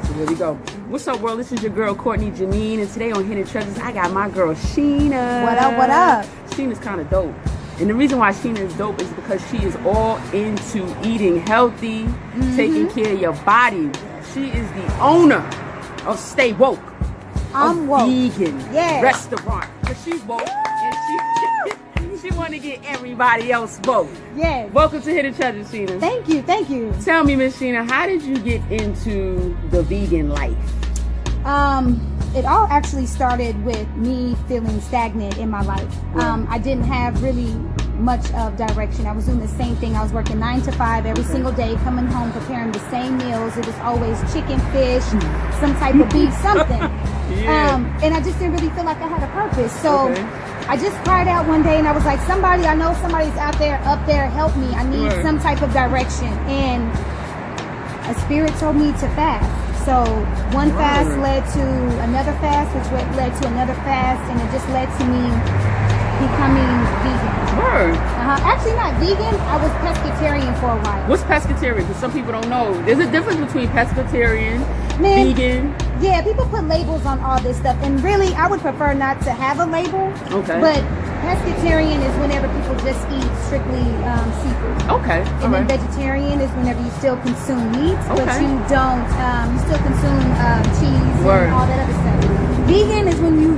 So here we go. What's up, world? This is your girl, CortneyJanean, and today on Hidden Treasures, I got my girl, Sheena. What up, what up? Sheena's kind of dope. And the reason why Sheena is dope is because she is all into eating healthy, taking care of your body. She is the owner of Stay Woke. I'm woke. Vegan Yes. restaurant. But she's woke, and she want to get everybody else woke. Yes. Welcome to Hidden Treasures, Sheena. Thank you, thank you. Tell me, Miss Sheena, how did you get into the vegan life? It all actually started with me feeling stagnant in my life. I didn't have really much of direction. I was doing the same thing. I was working 9 to 5 every single day, coming home, preparing the same meals. It was always chicken, fish, some type of beef, something. And I just didn't really feel like I had a purpose. So I just cried out one day and I was like, I know somebody's out there, up there, help me. I need some type of direction. And a spirit told me to fast. So one fast led to another fast, which led to another fast, and it just led to me becoming vegan. Actually not vegan, I was pescatarian for a while. What's pescatarian? Because some people don't know. There's a difference between pescatarian, vegan. Yeah, people put labels on all this stuff, and really I would prefer not to have a label. But pescatarian is whenever people just eat strictly seafood. And then vegetarian is whenever you still consume meat, but you don't, you still consume cheese and all that other stuff. Vegan is when you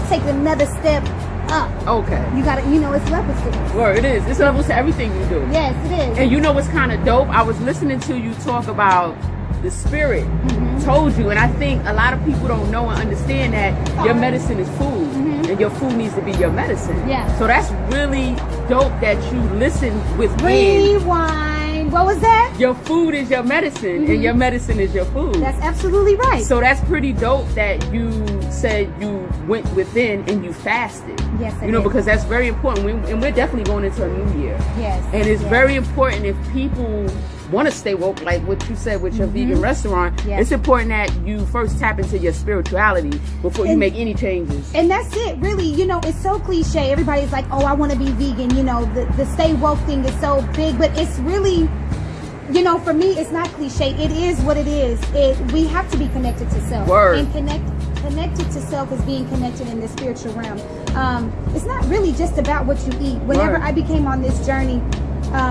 take another step up. You gotta, it's levels to this. It is. It's levels to everything you do. Yes, it is. And you know what's kind of dope? I was listening to you talk about the spirit told you, and I think a lot of people don't know and understand that your medicine is food, and your food needs to be your medicine. So that's really dope that you listen with rewind. What was that? Your food is your medicine, and your medicine is your food. That's absolutely right. So that's pretty dope that you said you went within and you fasted. Yes, I you know, did. because that's very important. And we're definitely going into a new year. And it's very important if people want to stay woke, like what you said with your vegan restaurant. It's important that you first tap into your spirituality before you make any changes. And that's it, really. It's so cliche. Everybody's like, oh, I want to be vegan. The stay woke thing is so big, but it's really, for me, it's not cliche. It is what it is. We have to be connected to self. And connected to self is being connected in the spiritual realm. It's not really just about what you eat. Whenever I became on this journey,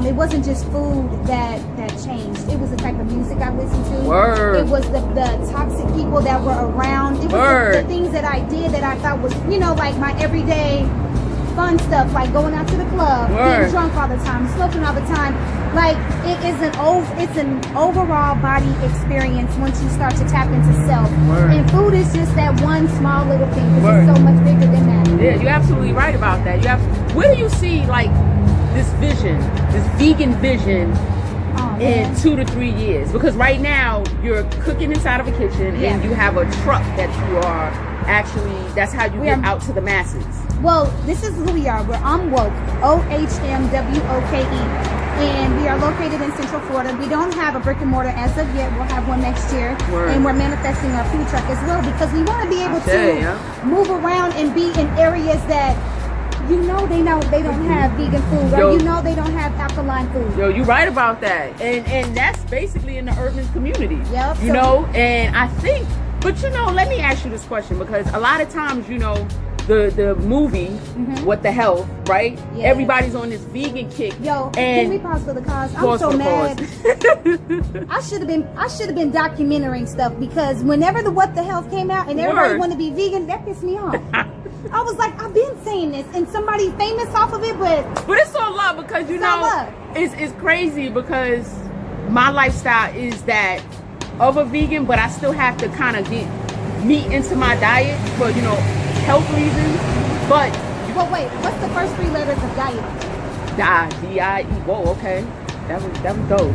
it wasn't just food that changed. It was the type of music I listened to. It was the toxic people that were around. It was the things that I did that I thought was, like my everyday fun stuff, like going out to the club, getting drunk all the time, smoking all the time. Like it's an overall body experience once you start to tap into self. And food is just that one small little thing, because it's so much bigger than that. Yeah, you're absolutely right about that. Where do you see like this vision, this vegan vision in 2 to 3 years? Because right now you're cooking inside of a kitchen and you have a truck that you are actually, that's how you get out to the masses. Well, this is who we are. We're Ohmwoke, OHMWOKE, and we are located in Central Florida. We don't have a brick and mortar as of yet. We'll have one next year, and we're manifesting our food truck as well, because we want to be able to move around and be in areas that they don't have vegan food, or they don't have alkaline food. You're right about that, and that's basically in the urban community. And I think, but let me ask you this question, because a lot of times, the movie, What the Health, right? Everybody's on this vegan kick. Can we pause for the cause? I'm so mad. I should have been documenting stuff, because whenever the What the Health came out and everybody wanted to be vegan, that pissed me off. I was like, I've been saying this, and somebody famous off of it, but it's all love, because it's crazy, because my lifestyle is that of a vegan, but I still have to kind of get meat into my diet for health reasons. But wait, what's the first 3 letters of diet? D-I-E. Whoa, okay, that was dope.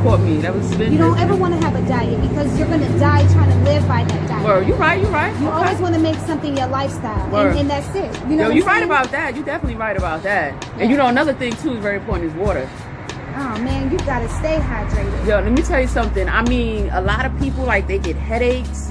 Caught me. That was spin. You don't ever want to have a diet, because you're going to die trying to live by that diet. You're right. You always want to make something your lifestyle, and that's it. You're right about that. You're definitely right about that. And another thing too is very important is water. Oh man, you gotta stay hydrated. Let me tell you something. I mean, a lot of people, like, they get headaches,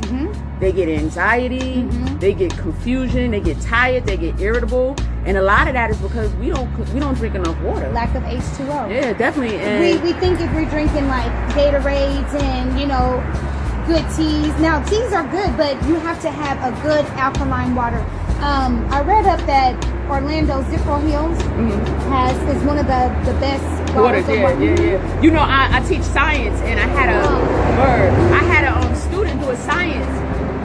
they get anxiety, they get confusion, they get tired, they get irritable, and a lot of that is because we don't drink enough water. Lack of H2O. Yeah, definitely. And we think if we're drinking like Gatorades and good teas. Now, teas are good, but you have to have a good alkaline water. I read up that Orlando Zippo Hills is one of the best waters. Yeah. You know, I teach science, and I had a student do a science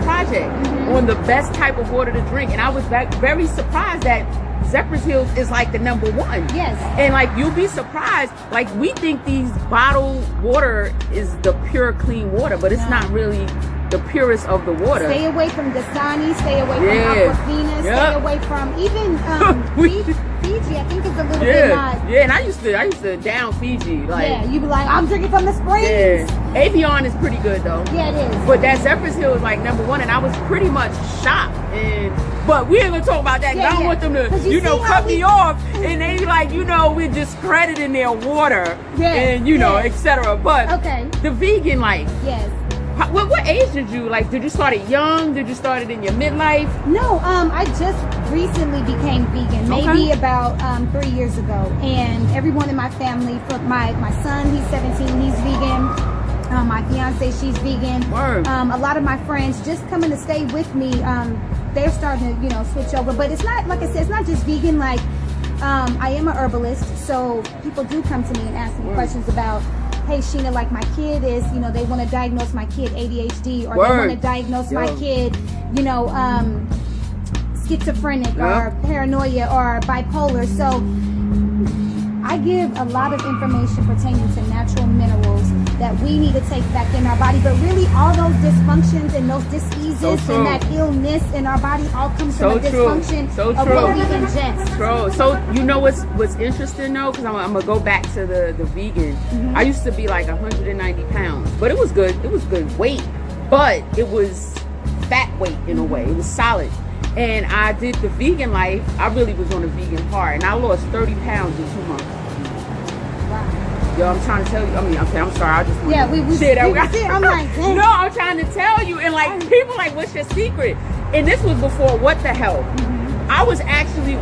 project on the best type of water to drink, and I was very surprised that Zephyr's Hills is like the #1. Yes. And like, you'll be surprised, like, we think these bottled water is the pure clean water, but it's not really the purest of the water. Stay away from Dasani, stay away from Aquafina, stay away from even Fiji. I think it's a little bit not. Yeah, and I used to down Fiji. Like, you be like, I'm drinking from the springs. Yeah. Avion is pretty good though. Yeah, it is. But that Zephyr's Hill is like #1, and I was pretty much shocked. But we ain't gonna talk about that, because I don't want them to, cut me off, and they like, we're discrediting their water, and etc. But the vegan life. Yes. What age did you start it young? Did you start it in your midlife? No, I just recently became vegan, maybe about 3 years ago. And everyone in my family, my son, he's 17, he's vegan. My fiance, she's vegan. Word. A lot of my friends just coming to stay with me, they're starting to, switch over. But it's not, like I said, it's not just vegan. Like, I am a herbalist, so people do come to me and ask me questions about, hey, Sheena, like, my kid is, they want to diagnose my kid ADHD, or they want to diagnose my kid, schizophrenic or paranoia or bipolar. So I give a lot of information pertaining to natural minerals that we need to take back in our body. But really, all those dysfunctions and those diseases and that illness in our body all comes from a dysfunction of what we ingest. So you know what's interesting though, because I'm gonna go back to the vegan. I used to be like 190 pounds, but it was good. It was good weight, but it was fat weight in a way. It was solid. And I did the vegan life. I really was on a vegan heart, and I lost 30 pounds in 2 months. Wow. Yo, I'm trying to tell you. I'm sorry. I just we shit. I'm like, dang. No, I'm trying to tell you, and like, people like, what's your secret? And this was before what the hell. I was actually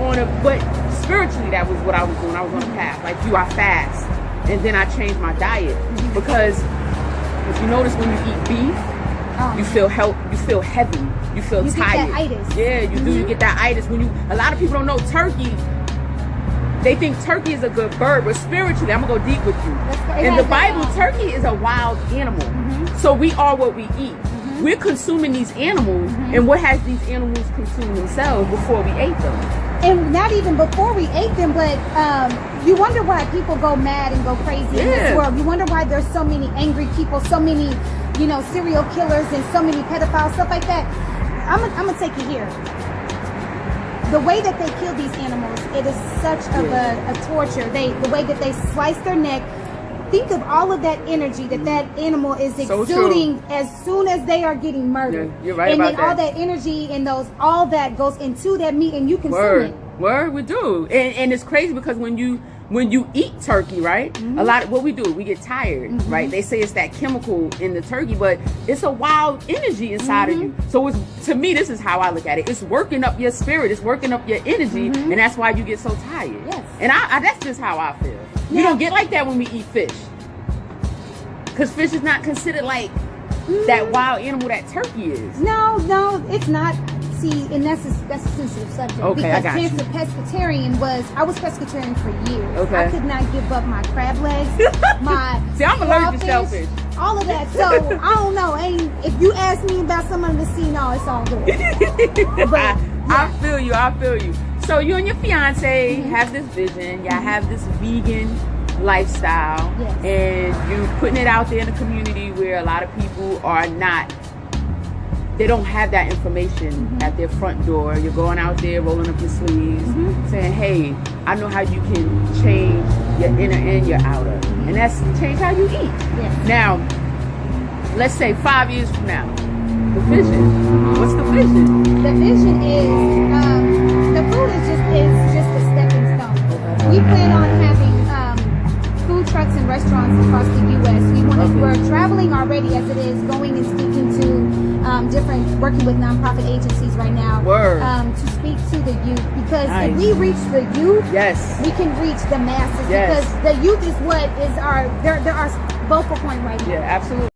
but spiritually, that was what I was doing. I was on a path. Like you, I fast, and then I changed my diet because if you notice, when you eat beef, you feel heavy, you feel tired. Get that itis. Yeah, you do. You get that itis when a lot of people don't know turkey. They think turkey is a good bird, but spiritually, I'm gonna go deep with you. In the Bible, turkey is a wild animal. So we are what we eat. We're consuming these animals, and what has these animals consumed themselves before we ate them? And not even before we ate them, but you wonder why people go mad and go crazy in this world. You wonder why there's so many angry people, so many, serial killers and so many pedophiles, stuff like that. I'm gonna take you here. The way that they kill these animals, it is such of a torture. The way that they slice their neck. Think of all of that energy that animal is exuding as soon as they are getting murdered. You're right and about then all that energy and all that goes into that meat, and you consume it. Word, we do. And it's crazy because when you eat turkey, right? A lot of what we do, we get tired, right? They say it's that chemical in the turkey, but it's a wild energy inside of you. So to me, this is how I look at it. It's working up your spirit. It's working up your energy, and that's why you get so tired. Yes. And I that's just how I feel. You don't get like that when we eat fish, because fish is not considered like that wild animal that turkey is. No, it's not. See, and that's a sensitive subject. Okay, because I got you. I was pescatarian for years. Okay. I could not give up my crab legs, See, I'm allergic to shellfish. All of that. So I don't know. If you ask me about some of the sea, no, it's all good. But, I feel you. So you and your fiance have this vision. Y'all have this vegan lifestyle, and you're putting it out there in the community where a lot of people are not. They don't have that information at their front door. You're going out there, rolling up your sleeves, saying, hey, I know how you can change your inner and your outer. And that's change how you eat. Yes. Now, let's say 5 years from now, the vision. What's the vision? The vision is, the food is just a stepping stone. We plan on having food trucks and restaurants across the U.S. We're traveling already as it is, going and speaking to working with nonprofit agencies right now to speak to the youth, because if we reach the youth, we can reach the masses, because the youth is what is they're our vocal point right now. Yeah, absolutely.